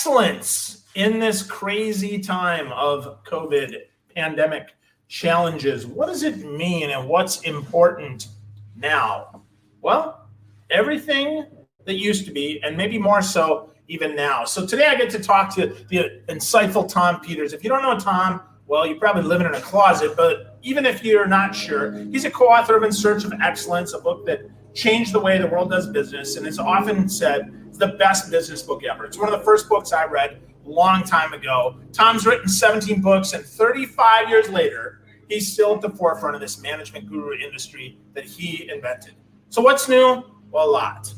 excellence in this crazy time of COVID pandemic challenges. What does it mean and what's important now? Well, everything that used to be, and maybe more so even now. So today I get to talk to the insightful Tom Peters. If you don't know Tom, well, you're probably living in a closet, but even if you're not sure, he's a co-author of In Search of Excellence, a book that changed the way the world does business, and it's often said it's the best business book ever. It's one of the first books I read a long time ago. Tom's written 17 books, and 35 years later, he's still at the forefront of this management guru industry that he invented. So what's new? Well, a lot.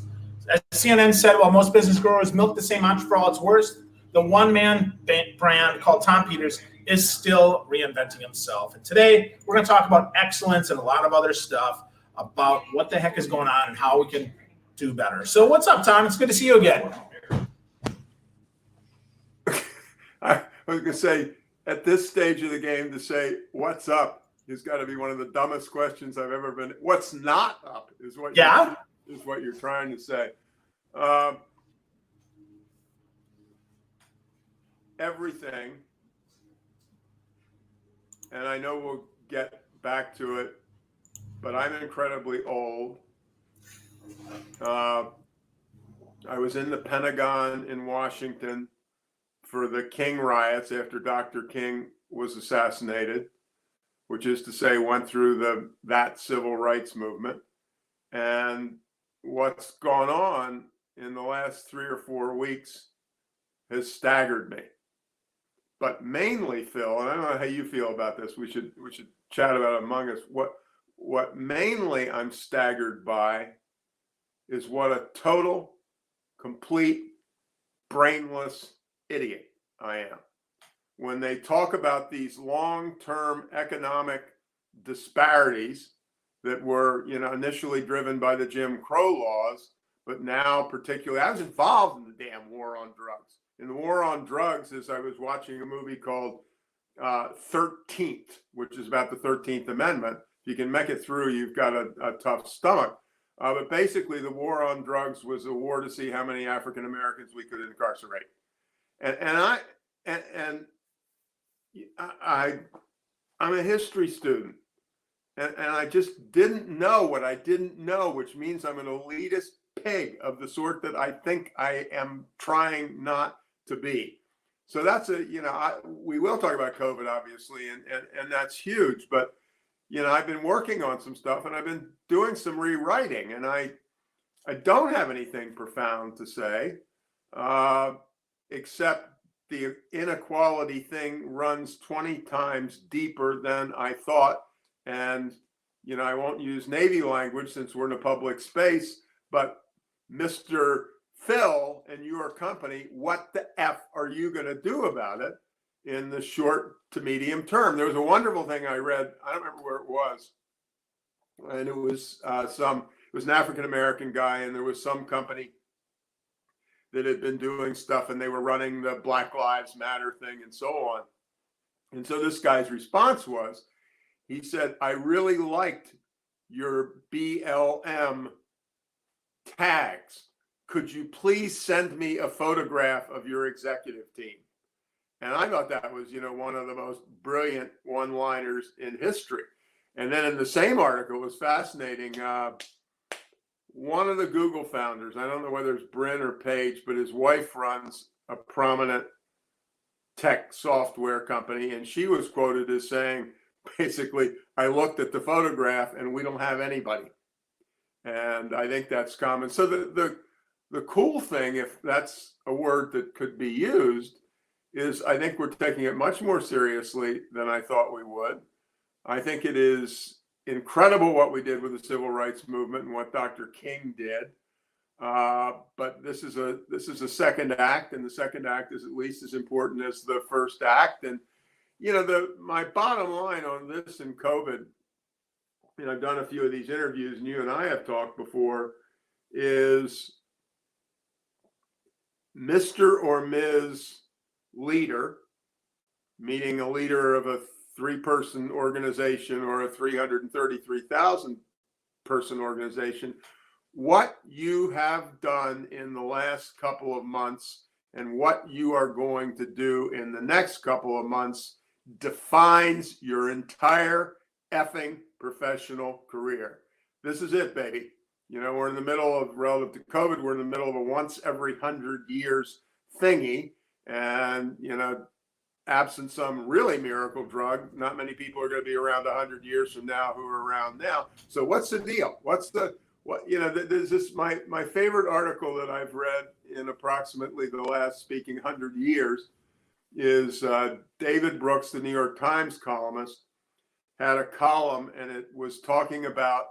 As CNN said, while most business gurus milk the same mantra for all its worst, the one-man brand called Tom Peters is still reinventing himself. And today, we're going to talk about excellence and a lot of other stuff about what the heck is going on and how we can do better. So what's up, Tom? It's good to see you again. I was going to say, at this stage of the game, to say, what's up, has got to be one of the dumbest questions I've ever been. What's not up is what you're trying to say. Everything, and I know we'll get back to it, but I'm incredibly old. I was in the Pentagon in Washington for the King riots after Dr. King was assassinated, which is to say went through that civil rights movement. And what's gone on in the last 3 or 4 weeks has staggered me. But mainly, Phil, and I don't know how you feel about this, we should chat about it among us. What mainly I'm staggered by is what a total, complete, brainless idiot I am. When they talk about these long-term economic disparities that were, initially driven by the Jim Crow laws, but now particularly, I was involved in the damn war on drugs. In the war on drugs, as I was watching a movie called 13th, which is about the 13th Amendment. If you can make it through, you've got a tough stomach. But basically, the war on drugs was a war to see how many African Americans we could incarcerate. I'm a history student, and I just didn't know what I didn't know, which means I'm an elitist pig of the sort that I think I am trying not to be. So that's we will talk about COVID, obviously, and that's huge. But I've been working on some stuff, and I've been doing some rewriting, and I don't have anything profound to say, except the inequality thing runs 20 times deeper than I thought. And I won't use Navy language since we're in a public space, but Mr. Phil and your company, what the F are you going to do about it in the short to medium term? There was a wonderful thing I read. I don't remember where it was. And it was an African-American guy, and there was some company that had been doing stuff, and they were running the Black Lives Matter thing and so on. And so this guy's response was, he said, I really liked your BLM tags. Could you please send me a photograph of your executive team? And I thought that was, one of the most brilliant one-liners in history. And then in the same article, it was fascinating. One of the Google founders, I don't know whether it's Bryn or Page, but his wife runs a prominent tech software company. And she was quoted as saying, basically, I looked at the photograph and we don't have anybody. And I think that's common. So the cool thing, if that's a word that could be used, is I think we're taking it much more seriously than I thought we would. I think it is incredible what we did with the civil rights movement and what Dr. King did. But this is a second act, and the second act is at least as important as the first act. And my bottom line on this and COVID, I've done a few of these interviews, and you and I have talked before, is Mr. or Ms. Leader, meaning a leader of a 3-person organization or a 333,000 person organization, what you have done in the last couple of months and what you are going to do in the next couple of months defines your entire effing professional career. This is it, baby. You know, we're in the middle of, relative to COVID, we're in the middle of a once every 100 years thingy. And, you know, absent some really miracle drug, not many people are going to be around 100 years from now who are around now. So what's the deal? There's this, my favorite article that I've read in approximately the last speaking 100 years is David Brooks, the New York Times columnist, had a column, and it was talking about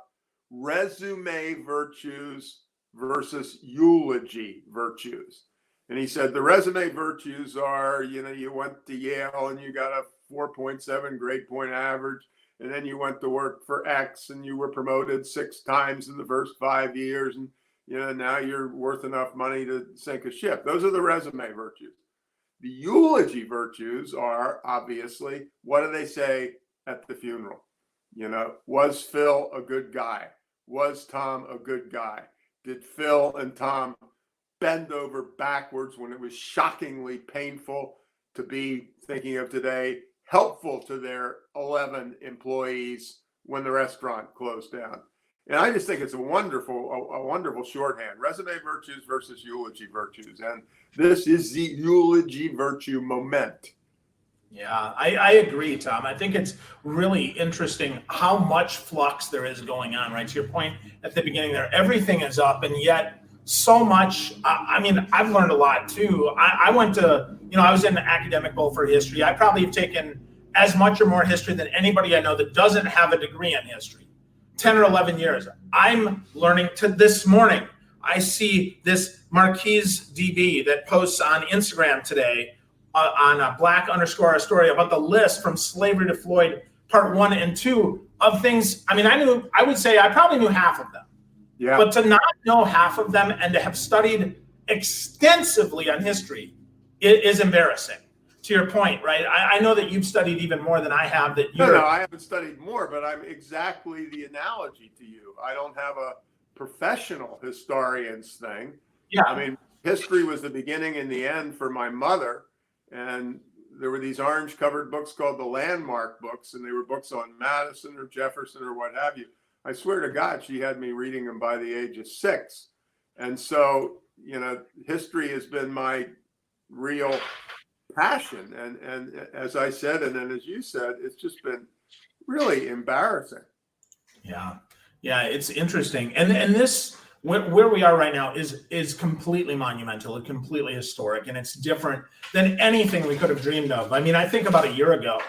resume virtues versus eulogy virtues. And he said the resume virtues are, you know, you went to Yale and you got a 4.7 grade point average, and then you went to work for X and you were promoted 6 times in the first 5 years, and you know now you're worth enough money to sink a ship. Those are the resume virtues. The eulogy virtues are obviously, what do they say at the funeral? You know, was Phil a good guy? Was Tom a good guy? Did Phil and Tom bend over backwards when it was shockingly painful to be, thinking of today, helpful to their 11 employees when the restaurant closed down? And I just think it's a wonderful shorthand. Resume virtues versus eulogy virtues. And this is the eulogy virtue moment. Yeah, I agree, Tom. I think it's really interesting how much flux there is going on, right? To your point at the beginning there, everything is up, and yet so much. I mean, I've learned a lot too. I went to, you know, I was in the academic bowl for history. I probably have taken as much or more history than anybody I know that doesn't have a degree in history. 10 or 11 years. I'm learning to this morning. I see this Marquise DB that posts on Instagram today on a black_ story about the list from Slavery to Floyd, part 1 and 2 of things. I mean, I would say I probably knew half of them. Yeah. But to not know half of them and to have studied extensively on history is embarrassing. To your point, right? I know that you've studied even more than I have. No, I haven't studied more, but I'm exactly the analogy to you. I don't have a professional historian's thing. Yeah. I mean, history was the beginning and the end for my mother. And there were these orange covered books called the landmark books, and they were books on Madison or Jefferson or what have you. I swear to God, she had me reading them by the age of 6. And so, you know, history has been my real passion. And as I said, and then as you said, it's just been really embarrassing. Yeah. Yeah, it's interesting. And this, where we are right now is completely monumental and completely historic, and it's different than anything we could have dreamed of. I mean, I think about a year ago,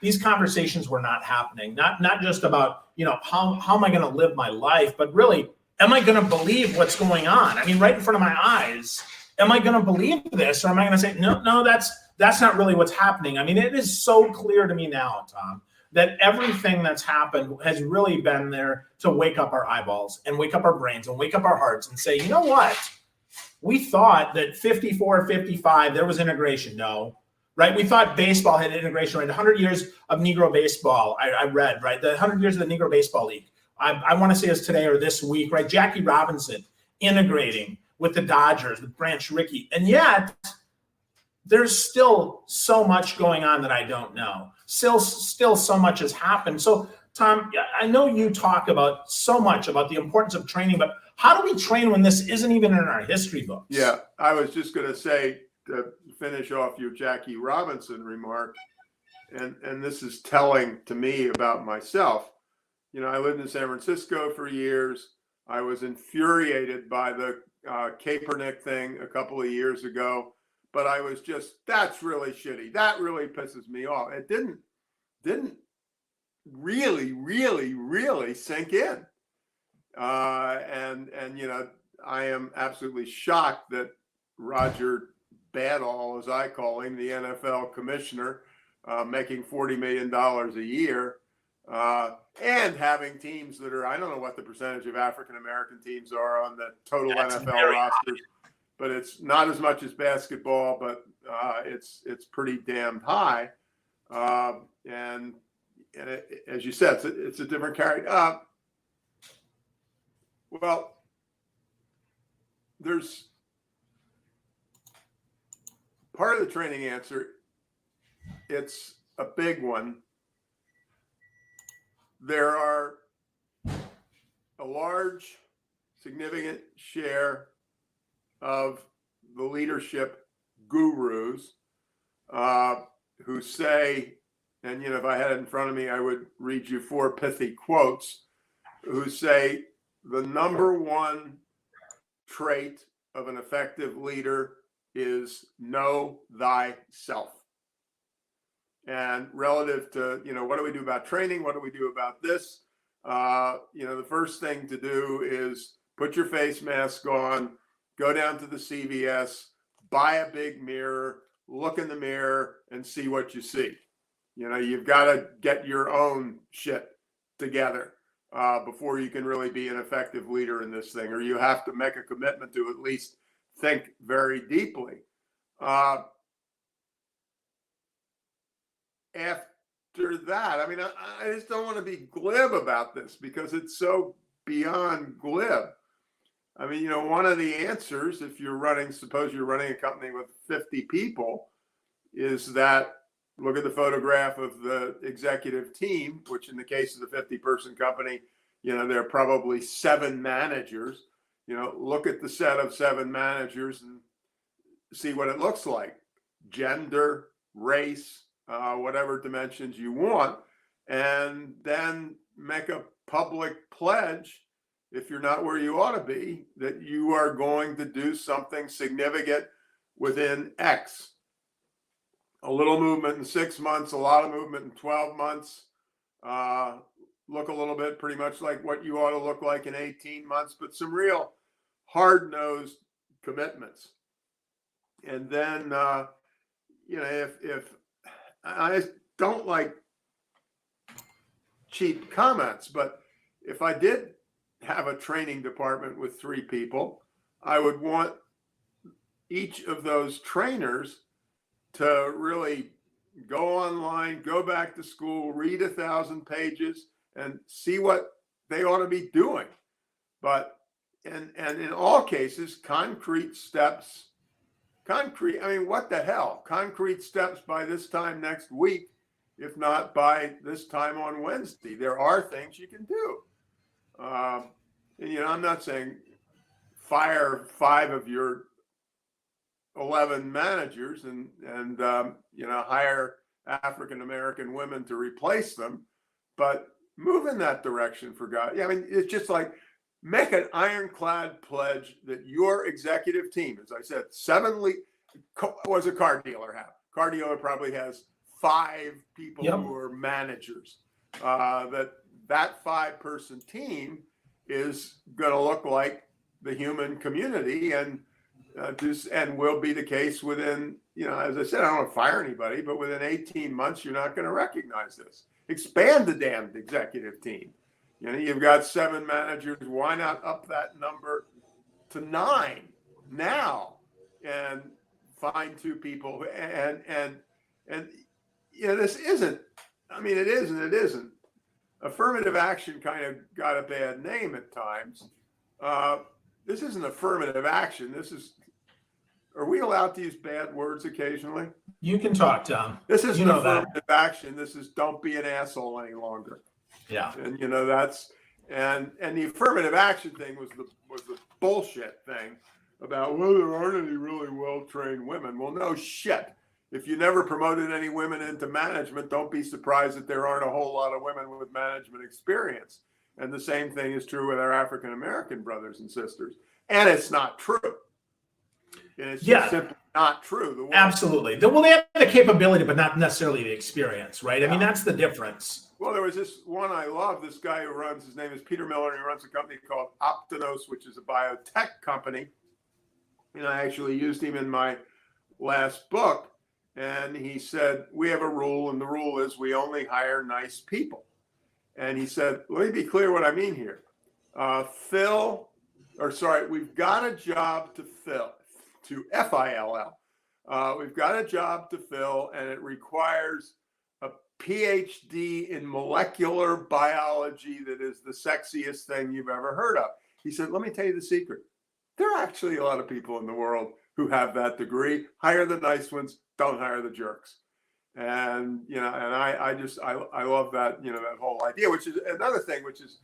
these conversations were not happening. Not just about, you know, how am I going to live my life, but really, am I going to believe what's going on? I mean, right in front of my eyes, am I going to believe this, or am I going to say, no, that's not really what's happening? I mean, it is so clear to me now, Tom, that everything that's happened has really been there to wake up our eyeballs and wake up our brains and wake up our hearts and say, you know what? We thought that 54, 55, there was integration. No, right? We thought baseball had integration, right? 100 years of Negro baseball, I read, right? The 100 years of the Negro Baseball League. I want to say it's today or this week, right? Jackie Robinson integrating with the Dodgers, with Branch Rickey. And yet, there's still so much going on that I don't know. Still so much has happened. So, Tom, I know you talk about so much about the importance of training, but how do we train when this isn't even in our history books? Yeah, I was just going to say, to finish off your Jackie Robinson remark, and this is telling to me about myself. You know, I lived in San Francisco for years. I was infuriated by the Kaepernick thing a couple of years ago. But I was just, that's really shitty. That really pisses me off. It didn't really sink in. And you know, I am absolutely shocked that Roger Badall, as I call him, the NFL commissioner, making $40 million a year, and having teams that are, I don't know what the percentage of African-American teams are on the total NFL rosters. But it's not as much as basketball, but it's pretty damn high. And as you said, it's a different carry. Well, there's part of the training answer, it's a big one. There are a large, significant share of the leadership gurus who say, and if I had it in front of me, I would read you 4 pithy quotes, who say the number one trait of an effective leader is know thyself. And relative to, what do we do about training? What do we do about this? The first thing to do is put your face mask on, go down to the CVS, buy a big mirror, look in the mirror and see what you see. You've got to get your own shit together before you can really be an effective leader in this thing, or you have to make a commitment to at least think very deeply. After that, I just don't want to be glib about this because it's so beyond glib. One of the answers, if suppose you're running a company with 50 people, is that look at the photograph of the executive team, which in the case of the 50-person company, there are probably 7 managers. Look at the set of 7 managers and see what it looks like. Gender, race, whatever dimensions you want, and then make a public pledge, if you're not where you ought to be, that you are going to do something significant within X. A little movement in 6 months, a lot of movement in 12 months. Look a little bit pretty much like what you ought to look like in 18 months, but some real hard-nosed commitments. And then, if I don't like cheap comments, but if I did have a training department with 3 people, I would want each of those trainers to really go online, go back to school, read 1,000 pages and see what they ought to be doing. But, and in all cases, concrete steps, what the hell? Concrete steps by this time next week, if not by this time on Wednesday. There are things you can do. I'm not saying fire 5 of your 11 managers and hire African-American women to replace them, but move in that direction for God. It's just like make an ironclad pledge that your executive team, as I said, 7 what does a car dealer have? Car dealer probably has 5 people who are managers. That 5-person team is going to look like the human community and will be the case within, as I said, I don't want to fire anybody, but within 18 months, you're not going to recognize this. Expand the damned executive team. You've got 7 managers. Why not up that number to 9 now and find 2 people? And this isn't, it is and it isn't. Affirmative action kind of got a bad name at times. This isn't affirmative action. Are we allowed to use bad words occasionally? You can talk, Tom. This isn't affirmative action. This is don't be an asshole any longer. Yeah. And that's and the affirmative action thing was the bullshit thing about, well, there aren't any really well-trained women. Well, no shit. If you never promoted any women into management, don't be surprised that there aren't a whole lot of women with management experience. And the same thing is true with our African-American brothers and sisters. And it's not true. And it's just simply not true. Absolutely. Well, they have the capability, but not necessarily the experience, right? Yeah. that's the difference. Well, there was this one I love. This guy who his name is Peter Miller, and he runs a company called Optinos, which is a biotech company. And I actually used him in my last book. And he said, we have a rule, and the rule is we only hire nice people. And he said, let me be clear what I mean here. We've got a job to fill, F-I-L-L. We've got a job to fill, and it requires a PhD in molecular biology that is the sexiest thing you've ever heard of. He said, let me tell you the secret. There are actually a lot of people in the world who have that degree. Hire the nice ones. Don't hire the jerks. And, and I love that, that whole idea, which is another thing, which is,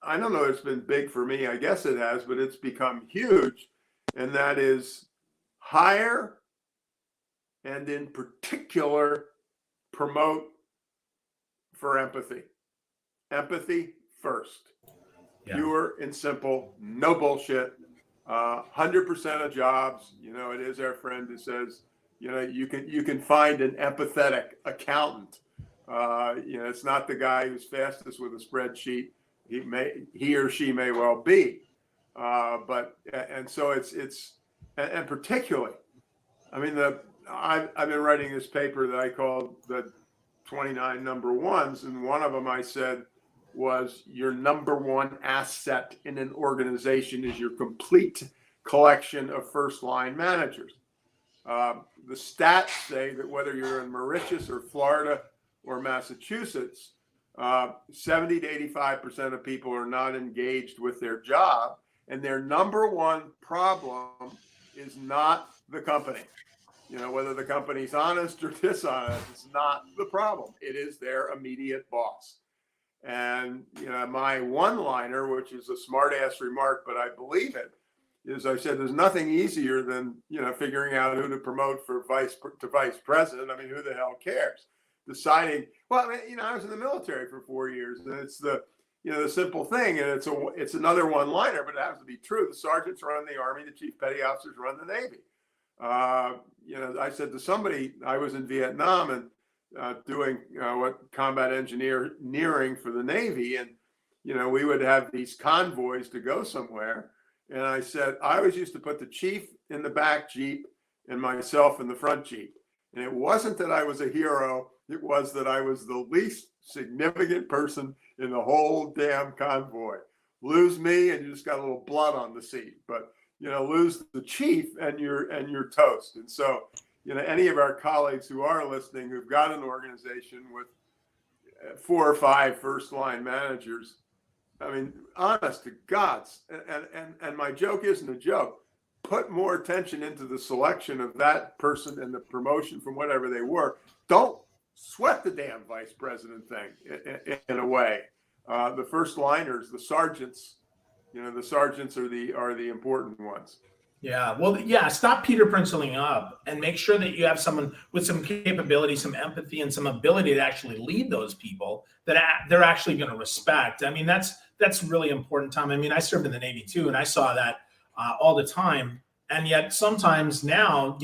I don't know, it's been big for me. I guess it has, but it's become huge. And that is hire and in particular promote for empathy. Empathy first. Yeah. Pure and simple, no bullshit. 100% of jobs, it is our friend who says, you can find an empathetic accountant. It's not the guy who's fastest with a spreadsheet. He or she may well be, so it's particularly, I mean, I've been writing this paper that I called the 29 number ones, and one of them I said was your number one asset in an organization is your complete collection of first line managers. The stats say that whether you're in Mauritius or Florida or Massachusetts, 70 to 85% of people are not engaged with their job, and their number one problem is not the company. Whether the company's honest or dishonest, it's not the problem. It is their immediate boss. And my one-liner, which is a smart-ass remark, but I believe it, is I said there's nothing easier than figuring out who to promote for vice president. I mean, who the hell cares? Deciding. Well, I was in the military for 4 years, and it's the simple thing, and it's another one-liner, but it happens to be true. The sergeants run the Army, the chief petty officers run the Navy. I said to somebody, I was in Vietnam and doing what combat engineering for the Navy, and we would have these convoys to go somewhere. And I said, I always used to put the chief in the back Jeep and myself in the front Jeep. And it wasn't that I was a hero. It was that I was the least significant person in the whole damn convoy. Lose me and you just got a little blood on the seat. But, lose the chief and you're toast. And so, any of our colleagues who are listening, who've got an organization with 4 or 5 first line managers, I mean, honest to God, and my joke isn't a joke. Put more attention into the selection of that person and the promotion from whatever they were. Don't sweat the damn vice president thing in a way. The first liners, the sergeants, the sergeants are the important ones. Yeah. Well, yeah. Stop Peter Princeling up and make sure that you have someone with some capability, some empathy, and some ability to actually lead those people that they're actually going to respect. I mean, that's really important, Tom. I mean, I served in the Navy too, and I saw that all the time. And yet sometimes now,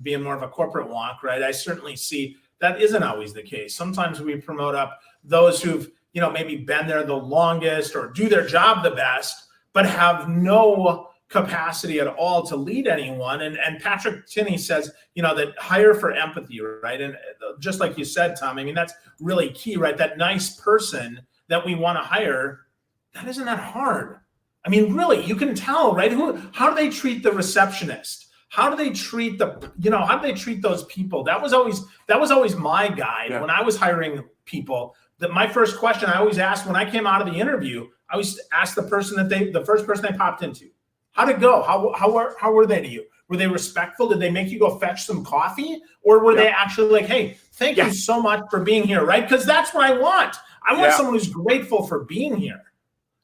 being more of a corporate wonk, right? I certainly see that isn't always the case. Sometimes we promote up those who've, maybe been there the longest or do their job the best, but have no capacity at all to lead anyone. And Patrick Tinney says, that hire for empathy, right? And just like you said, Tom, I mean, that's really key, right? That nice person that we want to hire, that isn't that hard. I mean, really, you can tell, right? How do they treat the receptionist? How do they treat how do they treat those people? That was always my guide when I was hiring people. That my first question I always asked when I came out of the interview, I always asked the first person they popped into, how'd it go? How were they to you? Were they respectful? Did they make you go fetch some coffee? Or were they actually like, hey, thank you so much for being here, right? Because that's what I want. I want someone who's grateful for being here,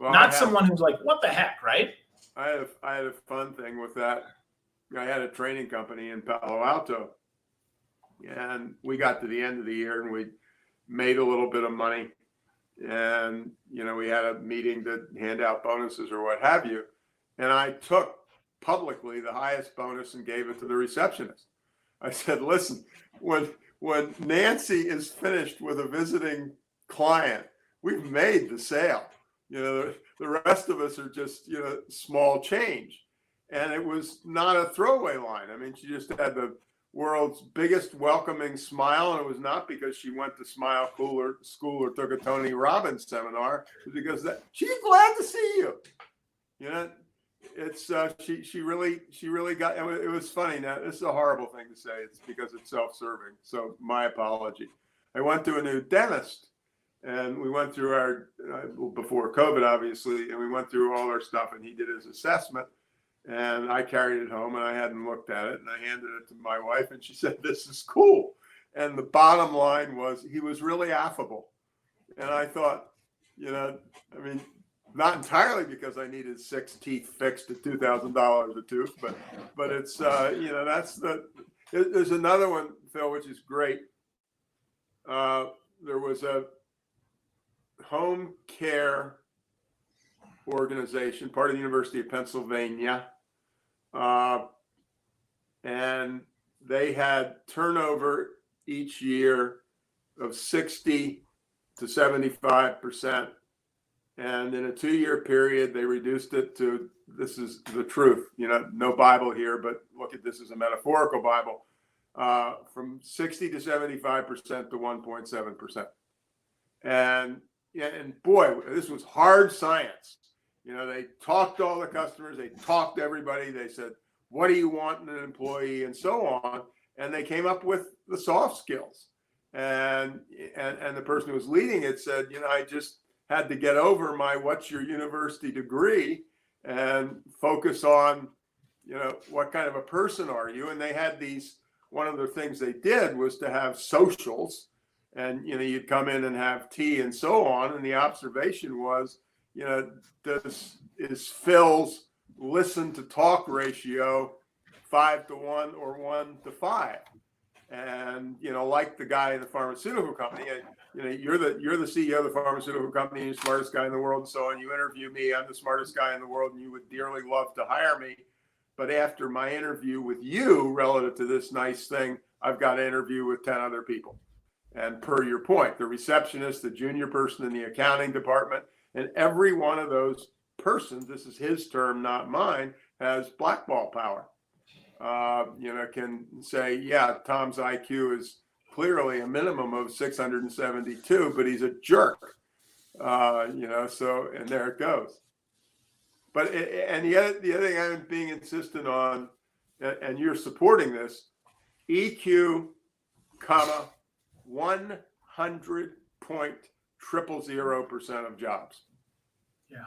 not someone who's like, what the heck, right? I had a fun thing with that. I had a training company in Palo Alto, and we got to the end of the year and we made a little bit of money, and we had a meeting to hand out bonuses or what have you, and I took publicly the highest bonus and gave it to the receptionist. I said, listen, when Nancy is finished with a visiting client, we've made the sale. The rest of us are just small change. And it was not a throwaway line. I mean, she just had the world's biggest welcoming smile, and it was not because she went to Smile School or took a Tony Robbins seminar. It was because she's glad to see you. It's she really got. It was funny. Now this is a horrible thing to say. It's because it's self-serving. So my apology. I went to a new dentist, and we went through our before COVID, obviously, and we went through all our stuff, and he did his assessment. And I carried it home and I hadn't looked at it, and I handed it to my wife and she said, "This is cool." And the bottom line was he was really affable. And I thought, I mean, not entirely because I needed 6 teeth fixed at $2,000 a tooth, but it's there's another one, Phil, which is great. There was a home care organization, part of the University of Pennsylvania, and they had turnover each year of 60 to 75%. And in a 2-year period, they reduced it to, this is the truth, no Bible here, but look at this as a metaphorical Bible, from 60 to 75% to 1.7%. And boy, this was hard science. They talked to all the customers, they talked to everybody, they said, "What do you want in an employee?" and so on. And they came up with the soft skills. And the person who was leading it said, "I just had to get over my what's your university degree and focus on, what kind of a person are you?" And they had one of the things they did was to have socials, and, you'd come in and have tea and so on. And the observation was, is Phil's listen to talk ratio 5 to 1 or 1 to 5? And, like the guy in the pharmaceutical company, you're the CEO of the pharmaceutical company, you're the smartest guy in the world, and so on. You interview me, I'm the smartest guy in the world, and you would dearly love to hire me. But after my interview with you relative to this nice thing, I've got to interview with 10 other people. And per your point, the receptionist, the junior person in the accounting department, and every one of those persons, this is his term, not mine, has blackball power. Can say, yeah, Tom's IQ is clearly a minimum of 672, but he's a jerk. So, and there it goes. But, and the other thing I'm being insistent on, and you're supporting this, EQ, 100.000% of jobs. Yeah.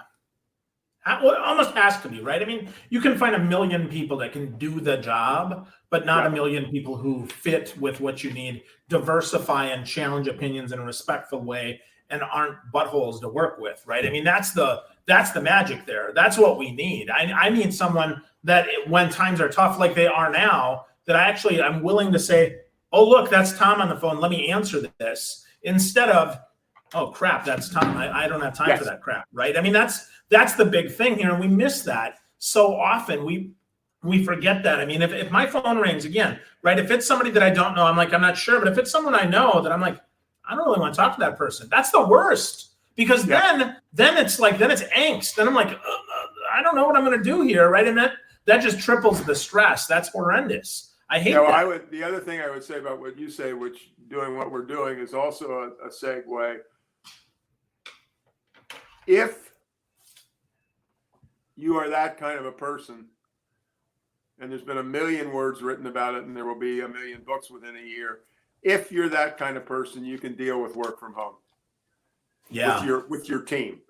Well, it almost has to be, right? I mean, you can find a million people that can do the job, but not a million people who fit with what you need, diversify and challenge opinions in a respectful way, and aren't buttholes to work with, right? I mean, that's the magic there. That's what we need. I need someone that when times are tough like they are now, that I'm willing to say, "Oh, look, that's Tom on the phone. Let me answer this," instead of, "Oh crap, that's Tom. I don't have time for that crap," right? I mean, that's the big thing here, and we miss that so often. We forget that. I mean, if my phone rings again, right? If it's somebody that I don't know, I'm like, I'm not sure. But if it's someone I know, that I'm like, I don't really want to talk to that person. That's the worst, because then it's angst. Then I'm like, I don't know what I'm going to do here, right? And that just triples the stress. That's horrendous. I hate that. The other thing I would say about what you say, which doing what we're doing, is also a segue. If you are that kind of a person, and there's been 1 million words written about it, and there will be 1 million books within a year. If you're that kind of person, you can deal with work from home. Yeah. With your team.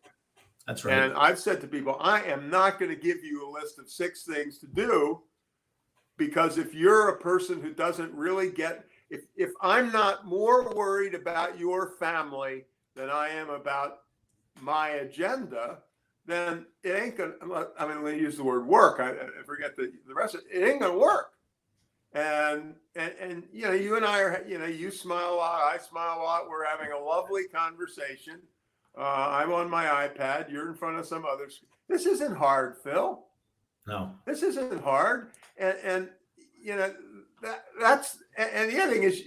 That's right. And I've said to people, I am not going to give you a list of 6 things to do, because if you're a person who doesn't really get, if I'm not more worried about your family than I am about my agenda, then it ain't gonna, I'm going to use the word work. I forget the rest of it. It ain't going to work. And you and I are, you smile a lot, I smile a lot. We're having a lovely conversation. I'm on my iPad. You're in front of some others. This isn't hard, Phil. No, this isn't hard. And that's, and the other thing is,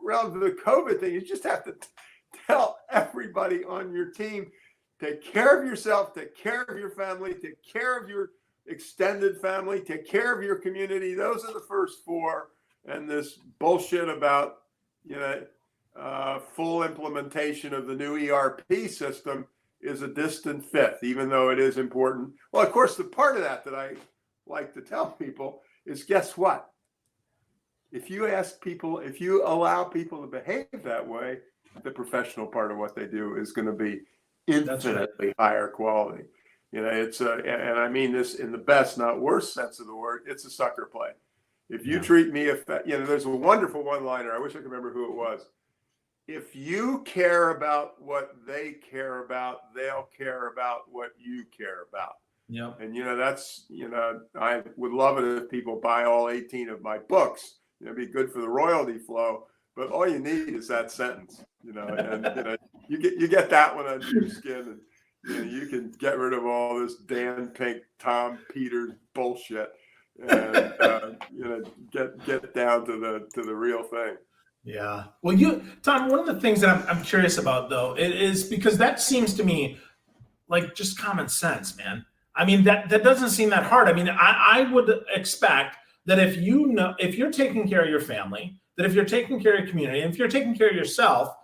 relative to the COVID thing, you just have to tell everybody on your team, take care of yourself, take care of your family, take care of your extended family, take care of your community. Those are the first 4. And this bullshit about, full implementation of the new ERP system is a distant 5th, even though it is important. Well, of course, the part of that I like to tell people is, guess what? If you allow people to behave that way, the professional part of what they do is going to be infinitely higher quality. It's and I mean this in the best, not worst sense of the word. It's a sucker play. If you Yeah. treat me, there's a wonderful one-liner. I wish I could remember who it was. If you care about what they care about, they'll care about what you care about. Yeah. And, I would love it if people buy all 18 of my books. It'd be good for the royalty flow. But all you need is that sentence, and you get that one under your skin, and you can get rid of all this Dan Pink, Tom Peters bullshit, and get down to the real thing. Yeah. Well, Tom, one of the things that I'm curious about, though, is because that seems to me like just common sense, man. I mean, that doesn't seem that hard. I mean, I would expect that if you're taking care of your family, that if you're taking care of your community, and if you're taking care of yourself,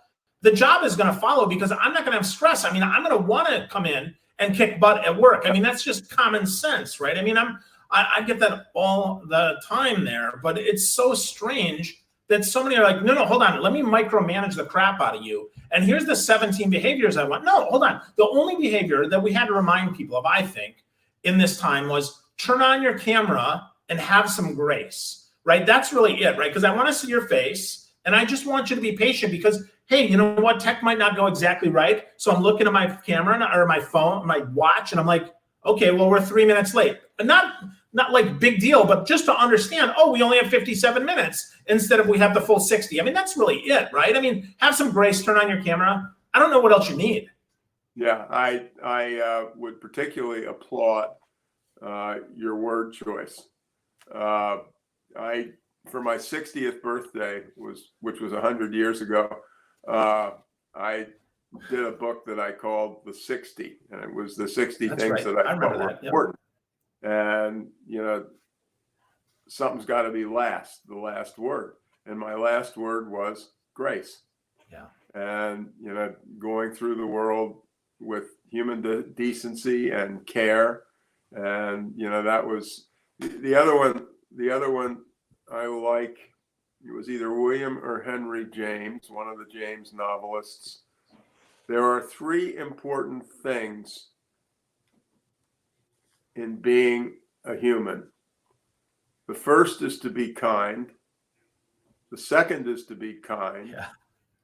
the job is going to follow because I'm not going to have stress. I mean, I'm going to want to come in and kick butt at work. I mean, that's just common sense, right? I mean, I get that all the time there, but it's so strange that so many are like, no, hold on, let me micromanage the crap out of you. And here's the 17 behaviors I want. No, hold on. The only behavior that we had to remind people of, I think, in this time was turn on your camera and have some grace, right? That's really it, right? Because I want to see your face and I just want you to be patient because, hey, you know what? Tech might not go exactly right. So I'm looking at my camera or my phone, my watch, and I'm like, okay, well, we're 3 minutes late. And not like big deal, but just to understand, oh, we only have 57 minutes instead of we have the full 60. I mean, that's really it, right? I mean, have some grace, turn on your camera. I don't know what else you need. Yeah, I would particularly applaud your word choice. For my 60th birthday, which was 100 years ago, I did a book that I called The 60, and it was the 60 That's things right. that I thought were Yep. important. And, something's got to be the last word. And my last word was grace. Yeah. And, going through the world with human decency and care. And, that was the other one. The other one I like, it was either William or Henry James, one of the James novelists. There are three important things in being a human. The first is to be kind. The second is to be kind. Yeah.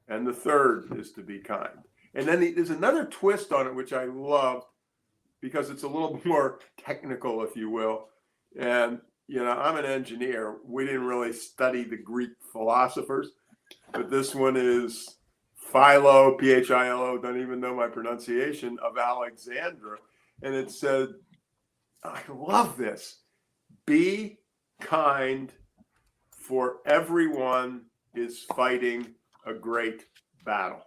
And the third is to be kind. And then there's another twist on it, which I love because it's a little more technical, if you will. And, I'm an engineer. We didn't really study the Greek philosophers, but this one is Philo, Philo, don't even know my pronunciation, of Alexandria. And it said, I love this. Be kind, for everyone is fighting a great battle.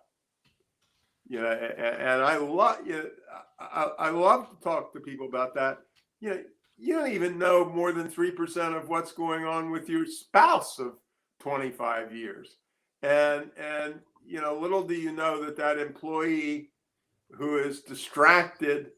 And I love to talk to people about that. You don't even know more than 3% of what's going on with your spouse of 25 years. And little do you know that employee who is distracted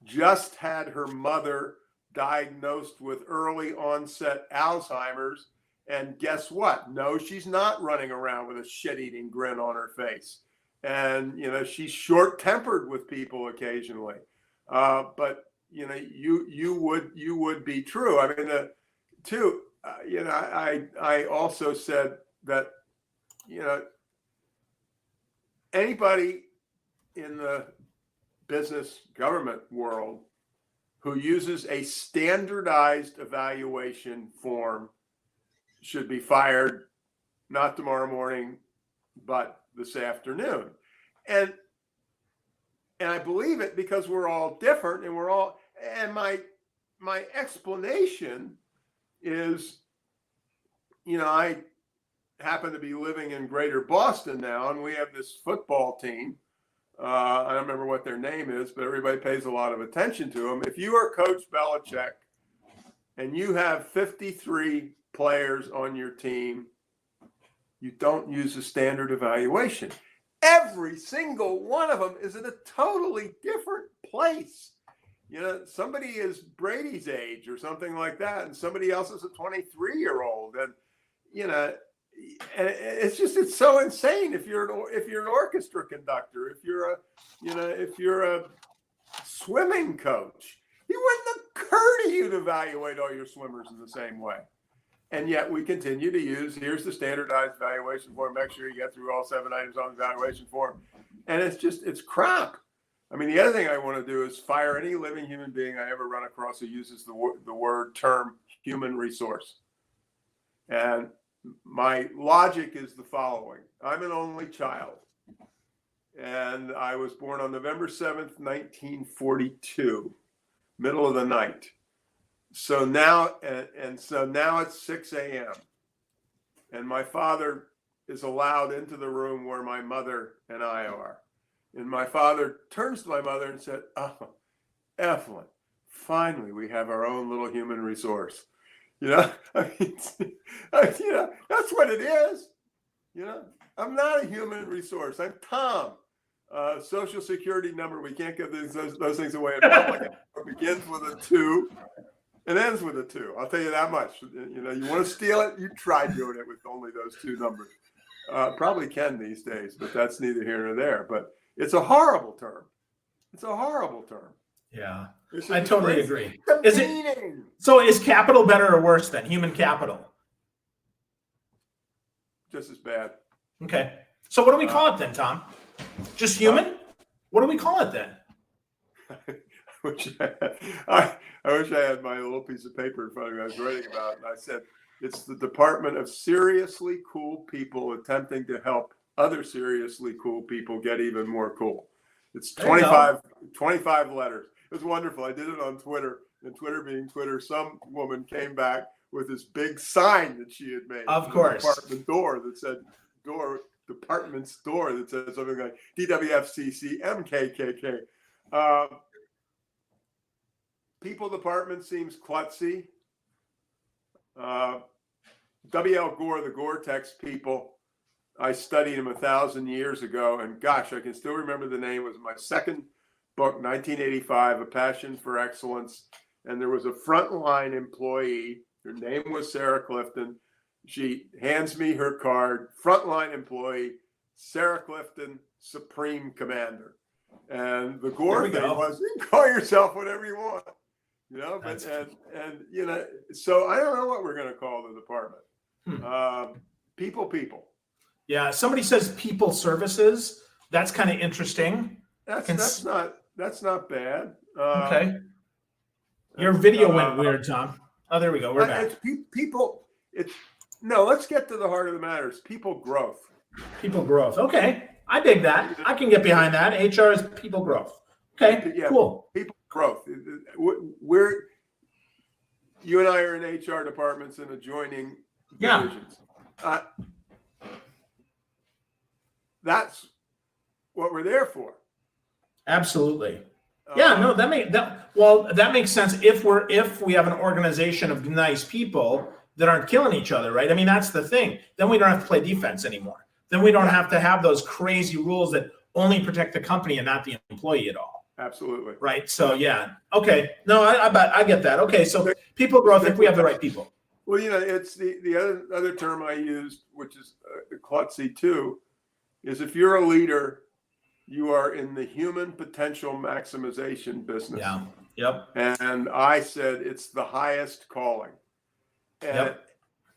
just had her mother diagnosed with early onset Alzheimer's. And guess what? No, she's not running around with a shit-eating grin on her face. And, she's short-tempered with people occasionally. But, you would be true. I mean, I also said that, anybody in the business government world who uses a standardized evaluation form should be fired, not tomorrow morning, but this afternoon. And I believe it because we're all different and my explanation is, I happen to be living in Greater Boston now, and we have this football team. I don't remember what their name is, but everybody pays a lot of attention to them. If you are Coach Belichick and you have 53 players on your team, you don't use a standard evaluation. Every single one of them is in a totally different place. Somebody is Brady's age or something like that, and somebody else is a 23-year-old. And, and it's so insane. If you're an orchestra conductor, if you're a swimming coach. He wouldn't occur to you to evaluate all your swimmers in the same way. And yet we continue to use, here's the standardized evaluation form. Make sure you get through all 7 items on the evaluation form. And it's crap. I mean, the other thing I want to do is fire any living human being I ever run across who uses the term human resource. And my logic is the following. I'm an only child. And I was born on November 7th, 1942, middle of the night. So now, so now it's 6 a.m. And my father is allowed into the room where my mother and I are. And my father turns to my mother and said, "Oh, Evelyn, finally we have our own little human resource." You know, I mean, you know, that's what it is. You know, I'm not a human resource. I'm Tom. Social security number. We can't give those things away in public. It begins with a 2 and ends with a 2. I'll tell you that much. You know, you want to steal it? You try doing it with only those 2 numbers. Probably can these days, but that's neither here nor there. But it's a horrible term. It's a horrible term. Yeah, I totally agree. Is it? So is capital better or worse than human capital? Just as bad. Okay. So what do we call it then, Tom? Just human? What do we call it then? I wish I had my little piece of paper in front of me I was writing about, and I said, it's the Department of Seriously Cool People attempting to help other seriously cool people get even more cool. It's 25 letters. It was wonderful. I did it on Twitter, and Twitter being Twitter, some woman came back with this big sign that she had made. Of course. Department door that said, department's door that said something like DWFCC MKKK. People department seems klutzy. W.L. Gore, the Gore-Tex people, I studied him 1,000 years ago, and gosh, I can still remember the name. It was my second book, 1985, A Passion for Excellence. And there was a frontline employee. Her name was Sarah Clifton. She hands me her card, frontline employee, Sarah Clifton, Supreme Commander. And the Gore thing was, you can call yourself whatever you want. You know, but and you know, so I don't know what we're going to call the department. People. Yeah, somebody says people services. That's kind of interesting. That's not bad. Okay. Your video went weird, Tom. Oh, there we go. We're back. Let's get to the heart of the matter. It's people growth. People growth. Okay, I dig that. I can get behind that. HR is people growth. Okay, yeah, cool. People growth. You and I are in HR departments and adjoining divisions. That's what we're there for. Absolutely. Yeah, no, that makes sense if we have an organization of nice people that aren't killing each other, right? I mean, that's the thing. Then we don't have to play defense anymore. Then we don't have to have those crazy rules that only protect the company and not the employee at all. Absolutely. Right. So yeah. Okay. No, I get that. Okay. So people growth if we have the right people. Well, you know, it's the other term I used, which is klutzy too, is if you're a leader, you are in the human potential maximization business. Yeah. Yep. And I said it's the highest calling. And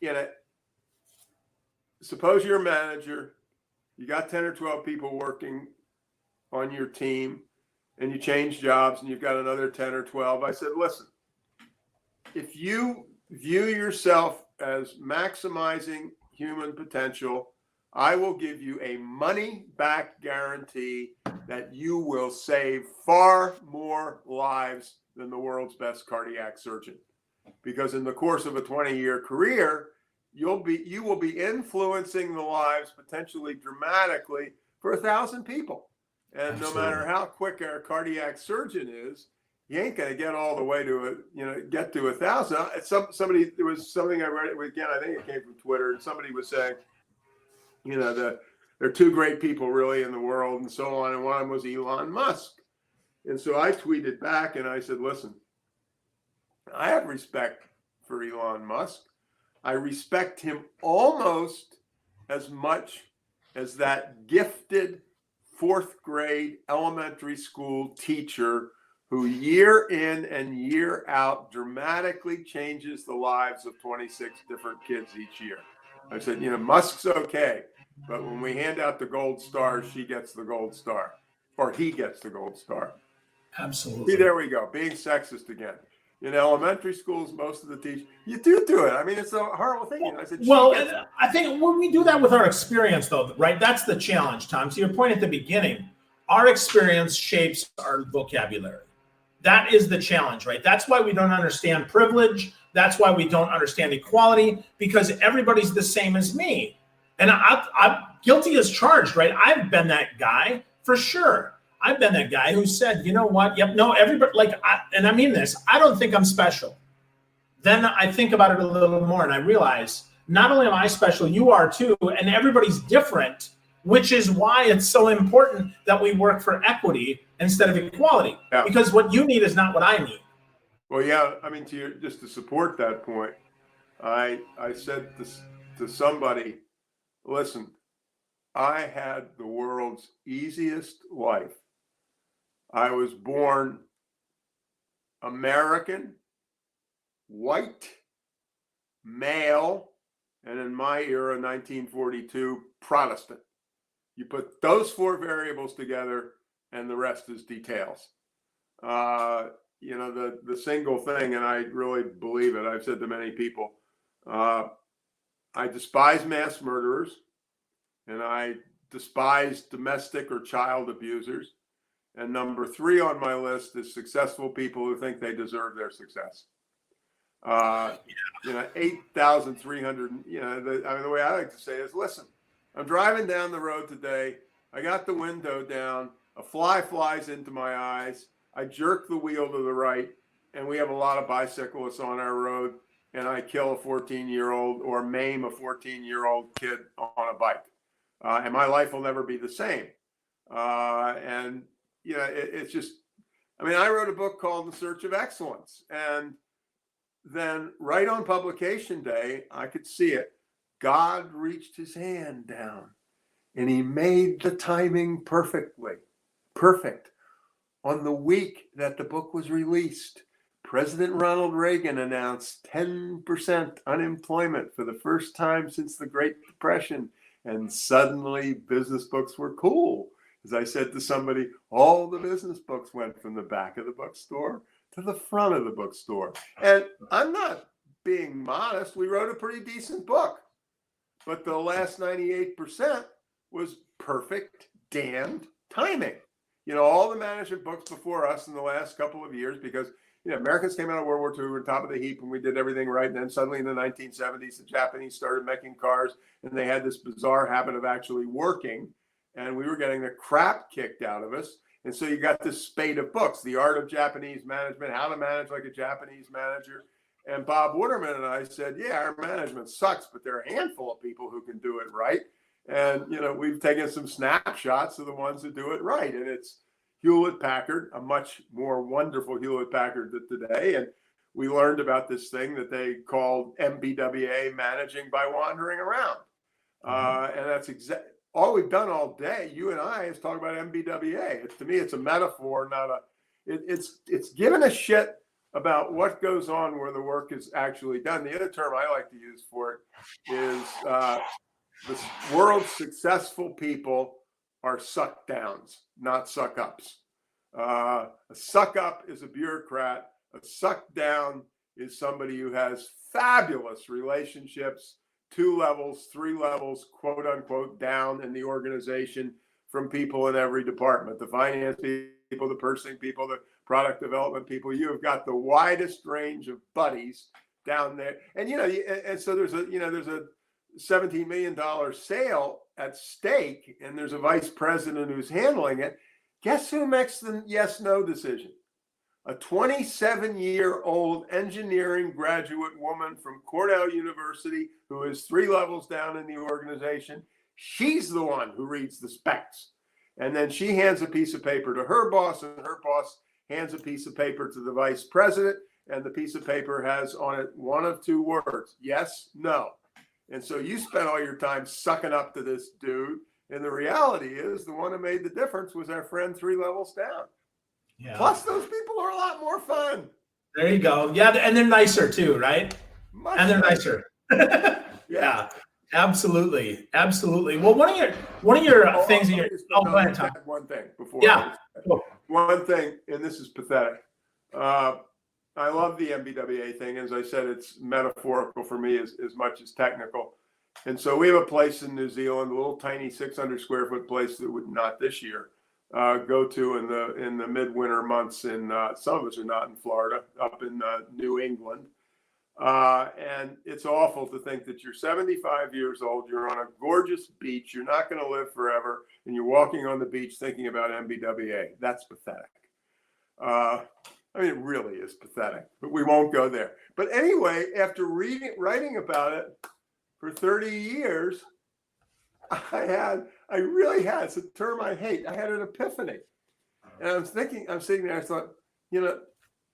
you know, suppose you're a manager, you got 10 or 12 people working on your team, and you change jobs and you've got another 10 or 12. I said, listen, if you view yourself as maximizing human potential, I will give you a money back guarantee that you will save far more lives than the world's best cardiac surgeon. Because in the course of a 20-year career, you will be influencing the lives potentially dramatically for 1,000 people. And Absolutely. No matter how quick our cardiac surgeon is, you ain't going to get all the way to get to 1,000. There was something I read again. I think it came from Twitter, and somebody was saying, there are 2 great people really in the world, and so on. And one of them was Elon Musk. And so I tweeted back and I said, listen, I have respect for Elon Musk. I respect him almost as much as that gifted 4th grade elementary school teacher who year in and year out dramatically changes the lives of 26 different kids each year. I said, Musk's okay, but when we hand out the gold stars, she gets the gold star, or he gets the gold star. Absolutely. See, there we go, being sexist again. In elementary schools, most of the teachers, you do it. I mean, it's a horrible thing. I said, well, I think when we do that with our experience, though, right? That's the challenge, Tom. To your point at the beginning, our experience shapes our vocabulary. That is the challenge, right? That's why we don't understand privilege. That's why we don't understand equality, because everybody's the same as me. And I'm guilty as charged, right? I've been that guy for sure. I've been that guy who said, you know what? Yep, no, everybody, and I mean this, I don't think I'm special. Then I think about it a little more and I realize not only am I special, you are too, and everybody's different, which is why it's so important that we work for equity instead of equality. Yeah. Because what you need is not what I need. Well, yeah, I mean, just to support that point, I said to somebody, listen, I had the world's easiest life. I was born American, white, male, and in my era, 1942, Protestant. You put those four variables together and the rest is details. The single thing, and I really believe it, I've said to many people, I despise mass murderers and I despise domestic or child abusers. And number 3 on my list is successful people who think they deserve their success. 8,300, the way I like to say is, listen, I'm driving down the road today. I got the window down. A fly flies into my eyes. I jerk the wheel to the right, and we have a lot of bicyclists on our road, and I kill a 14-year-old or maim a 14-year-old kid on a bike. And my life will never be the same. It's just, I wrote a book called In Search of Excellence. And then right on publication day, I could see it. God reached his hand down and he made the timing perfect. On the week that the book was released, President Ronald Reagan announced 10% unemployment for the first time since the Great Depression. And suddenly business books were cool. As I said to somebody, all the business books went from the back of the bookstore to the front of the bookstore. And I'm not being modest. We wrote a pretty decent book. But the last 98% was perfect damned timing. All the management books before us in the last couple of years, because Americans came out of World War II, we were top of the heap and we did everything right. And then suddenly in the 1970s, the Japanese started making cars and they had this bizarre habit of actually working. And we were getting the crap kicked out of us. And so you got this spate of books, The Art of Japanese Management, How to Manage Like a Japanese Manager. And Bob Wooderman and I said, yeah, our management sucks, but there are a handful of people who can do it right. And, we've taken some snapshots of the ones that do it right. And it's Hewlett-Packard, a much more wonderful Hewlett-Packard than today. And we learned about this thing that they called MBWA, managing by wandering around. And that's exactly all we've done all day. You and I is talk about MBWA. To me, it's a metaphor, not it's giving a shit about what goes on where the work is actually done. The other term I like to use for it is the world's successful people are suck downs, not suck ups. A suck up is a bureaucrat. A suck down is somebody who has fabulous relationships, 2 levels, 3 levels, quote unquote, down in the organization from people in every department, the finance people, the purchasing people, the product development people. You have got the widest range of buddies down there. And, and so there's a $17 million sale at stake and there's a vice president who's handling it. Guess who makes the yes-no decision? A 27-year-old engineering graduate woman from Cornell University who is 3 levels down in the organization. She's the one who reads the specs. And then she hands a piece of paper to her boss, and her boss hands a piece of paper to the vice president, and the piece of paper has on it one of 2 words, yes, no. And so you spent all your time sucking up to this dude. And the reality is the one who made the difference was our friend 3 levels down. Yeah. Plus, those people are a lot more fun. There you go. Yeah, and they're nicer too, right? Much And they're nicer. Yeah, absolutely, absolutely. Well, one of your things in your go ahead, Tom. One thing before. Yeah. Cool. One thing, and this is pathetic. I love the MBWA thing. As I said, it's metaphorical for me as much as technical. And so we have a place in New Zealand, a little tiny 600 square foot place that would not this year go to in the midwinter months. In some of us are not in Florida, up in New England. And it's awful to think that you're 75 years old, you're on a gorgeous beach, you're not going to live forever, and you're walking on the beach thinking about MBWA. That's pathetic. I mean, it really is pathetic, but we won't go there. But anyway, after writing about it for 30 years, I really had, it's a term I hate, I had an epiphany. And I'm sitting there, I thought,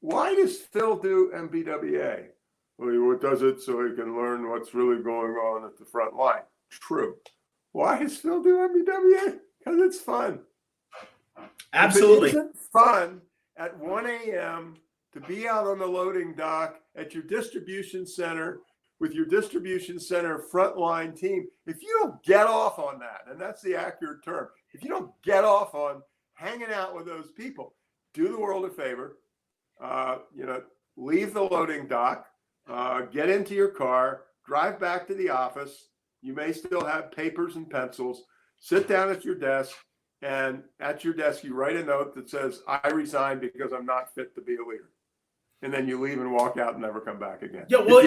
why does Phil do MBWA? Well, he does it so he can learn what's really going on at the front line. True. Why does Phil do MBWA? Because it's fun. Absolutely. If it isn't fun at 1 a.m. to be out on the loading dock at your distribution center with your distribution center frontline team, if you don't get off on that, and that's the accurate term, if you don't get off on hanging out with those people, do the world a favor, leave the loading dock, get into your car, drive back to the office. You may still have papers and pencils. Sit down at your desk, and at your desk, you write a note that says, I resign because I'm not fit to be a leader. And then you leave and walk out and never come back again. Yeah, well,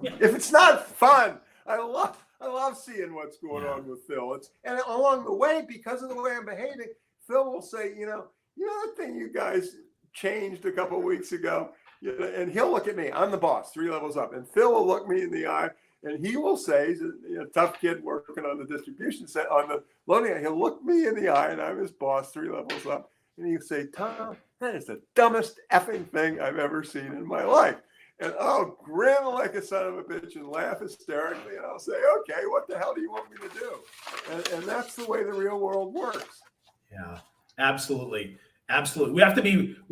if it's not fun, I love seeing what's going on with Phil. And along the way, because of the way I'm behaving, Phil will say, that thing you guys changed a couple of weeks ago. And he'll look at me. I'm the boss, 3 levels up. And Phil will look me in the eye, and he will say, he's a tough kid working on the distribution set, on the loading. He'll look me in the eye, and I'm his boss, 3 levels up. And he'll say, Tom, that is the dumbest effing thing I've ever seen in my life. And I'll grin like a son of a bitch and laugh hysterically. And I'll say, okay, what the hell do you want me to do? And that's the way the real world works. Yeah, absolutely. Absolutely. We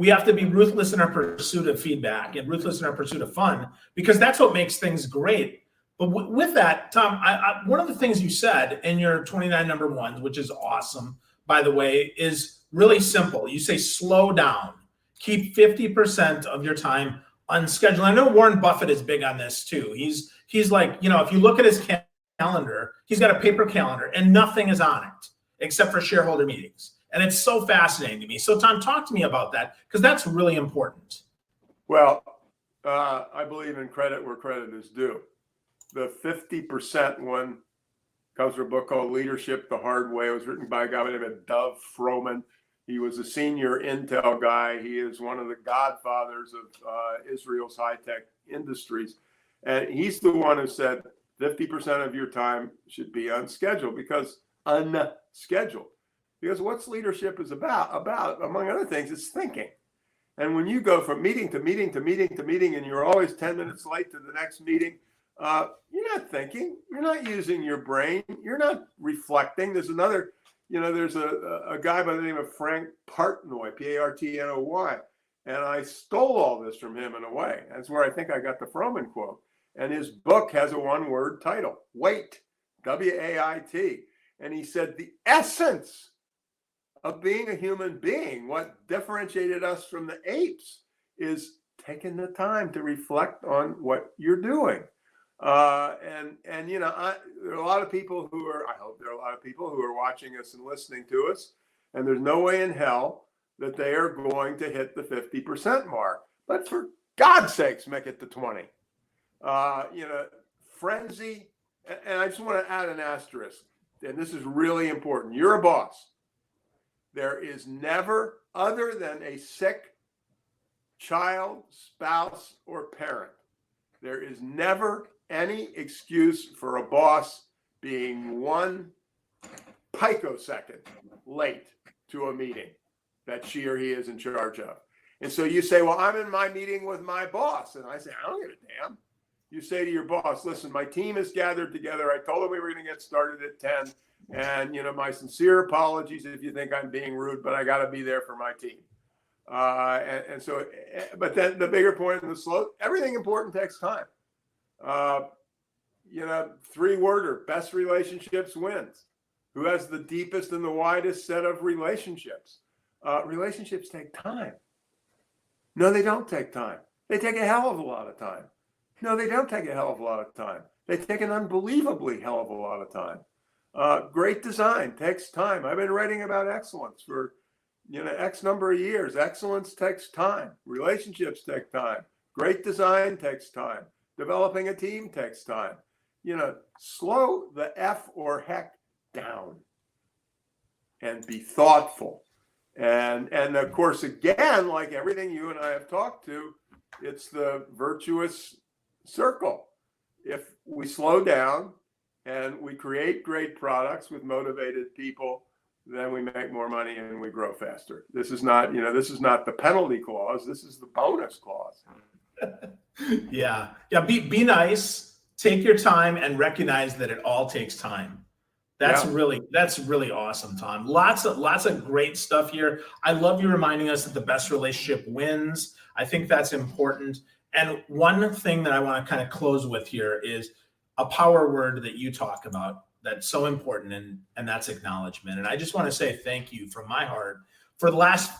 have to be ruthless in our pursuit of feedback and ruthless in our pursuit of fun, because that's what makes things great. But with that, Tom, one of the things you said in your 29 number ones, which is awesome, by the way, is really simple. You say slow down. Keep 50% of your time unscheduled. I know Warren Buffett is big on this too. He's like, if you look at his calendar, he's got a paper calendar and nothing is on it except for shareholder meetings. And it's so fascinating to me. So, Tom, talk to me about that, because that's really important. Well, I believe in credit where credit is due. The 50% one comes from a book called Leadership the Hard Way. It was written by a guy named Dov Froman. He was a senior Intel guy. He is one of the godfathers of Israel's high-tech industries. And he's the one who said 50% of your time should be unscheduled, because what's leadership is about, among other things, is thinking. And when you go from meeting to meeting to meeting to meeting, and you're always 10 minutes late to the next meeting, you're not thinking, you're not using your brain, you're not reflecting. There's another, there's a guy by the name of Frank Partnoy, Partnoy, and I stole all this from him in a way. That's where I think I got the Froman quote. And his book has a one-word title, WAIT, W-A-I-T. And he said the essence of being a human being, what differentiated us from the apes, is taking the time to reflect on what you're doing. There are a lot of people who are, I hope there are a lot of people who are watching us and listening to us, and there's no way in hell that they are going to hit the 50% mark. But for God's sakes, make it to 20. Frenzy, and I just want to add an asterisk, and this is really important. You're a boss. There is never, other than a sick child, spouse, or parent, there is never any excuse for a boss being 1 picosecond late to a meeting that she or he is in charge of. And so you say, well, I'm in my meeting with my boss. And I say, I don't give a damn. You say to your boss, listen, my team is gathered together. I told them we were going to get started at 10. And, my sincere apologies if you think I'm being rude, but I got to be there for my team. And so, but then the bigger point in the slow, everything important takes time. You know, 3-worder, best relationships wins. Who has the deepest and the widest set of relationships? Relationships take time. No, they don't take time. They take a hell of a lot of time. No, they don't take a hell of a lot of time. They take an unbelievably hell of a lot of time. Great design takes time. I've been writing about excellence for, X number of years. Excellence takes time. Relationships take time. Great design takes time. Developing a team takes time. Slow the F or heck down and be thoughtful. And of course, again, like everything you and I have talked to, it's the virtuous circle. If we slow down and we create great products with motivated people, then we make more money and we grow faster. This is not, this is not the penalty clause. This is the bonus clause. Yeah. Be nice, take your time, and recognize that it all takes time. That's really awesome, Tom. Lots of great stuff here. I love you reminding us that the best relationship wins. I think that's important. And one thing that I want to kind of close with here is a power word that you talk about that's so important, and that's acknowledgement. And I just want to say thank you from my heart for the last,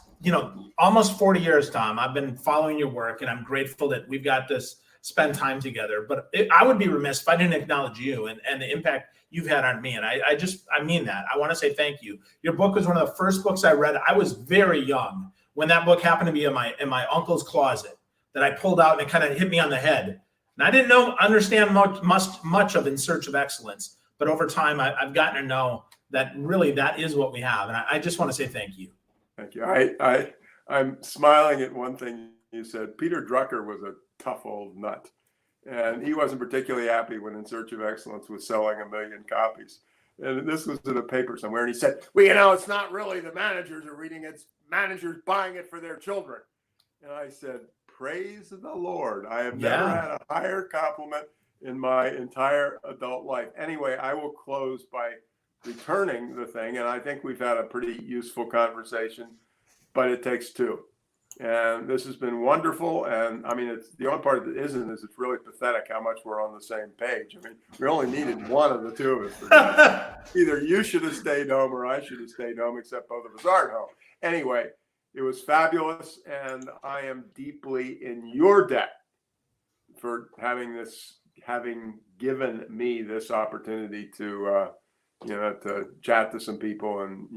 almost 40 years, Tom. I've been following your work, and I'm grateful that we've got this spend time together. But I would be remiss if I didn't acknowledge you and the impact you've had on me. And I mean that. I want to say thank you. Your book was one of the first books I read. I was very young when that book happened to be in my uncle's closet that I pulled out, and it kind of hit me on the head. And I didn't understand much of In Search of Excellence. But over time, I've gotten to know that really that is what we have. And I just want to say thank you. Thank you. I'm smiling at one thing you said. Peter Drucker was a tough old nut. And he wasn't particularly happy when In Search of Excellence was selling 1 million copies. And this was in a paper somewhere. And he said, well, it's not really the managers are reading it. It's managers buying it for their children. And I said, praise the Lord. I have never had a higher compliment in my entire adult life. Anyway, I will close by returning the thing. And I think we've had a pretty useful conversation, but it takes two. And this has been wonderful. And I mean, it's the only part that isn't is it's really pathetic how much we're on the same page. I mean, we only needed one of the two of us. Either you should have stayed home or I should have stayed home, except both of us aren't home. Anyway, it was fabulous. And I am deeply in your debt for having given me this opportunity to, to chat to some people. And,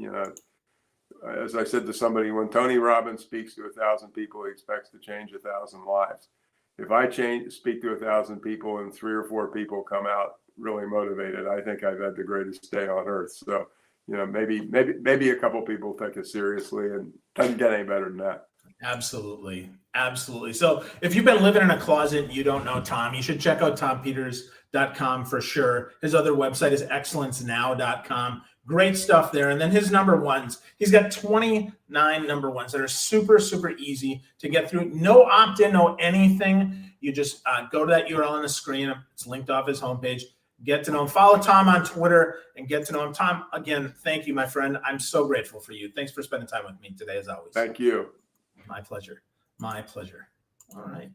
as I said to somebody, when Tony Robbins speaks to 1,000 people, he expects to change 1,000 lives. If I speak to 1,000 people and 3 or 4 people come out really motivated, I think I've had the greatest day on earth. So, maybe a couple people take it seriously, and doesn't get any better than that. Absolutely. So if you've been living in a closet and you don't know Tom, you should check out tompeters.com for sure. His other website is excellencenow.com. Great stuff there. And then his number ones, he's got 29 number ones that are super, super easy to get through. No opt-in, no anything. You just go to that URL on the screen. It's linked off his homepage. Get to know him. Follow Tom on Twitter and get to know him. Tom, again, thank you, my friend. I'm so grateful for you. Thanks for spending time with me today, as always. Thank you. My pleasure. All right.